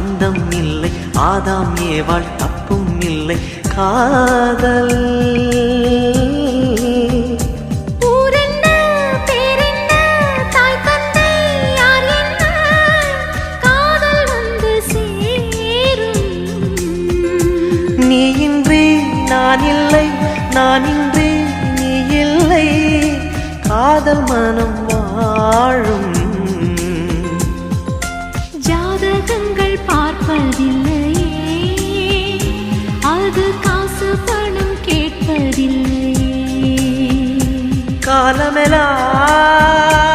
அந்தம் இல்லை, ஆதாம் ஏவாள் தப்பும் இல்லை. காதல் நீ இன்றி நான் இல்லை, நான் இன்றி நீ இல்லை, காதல் மனம் வாழும். ஜாதகங்கள் பார்ப்பதில்லையே, அது காசு பணம் கேட்பதில்லையே. காலமெல்லாம்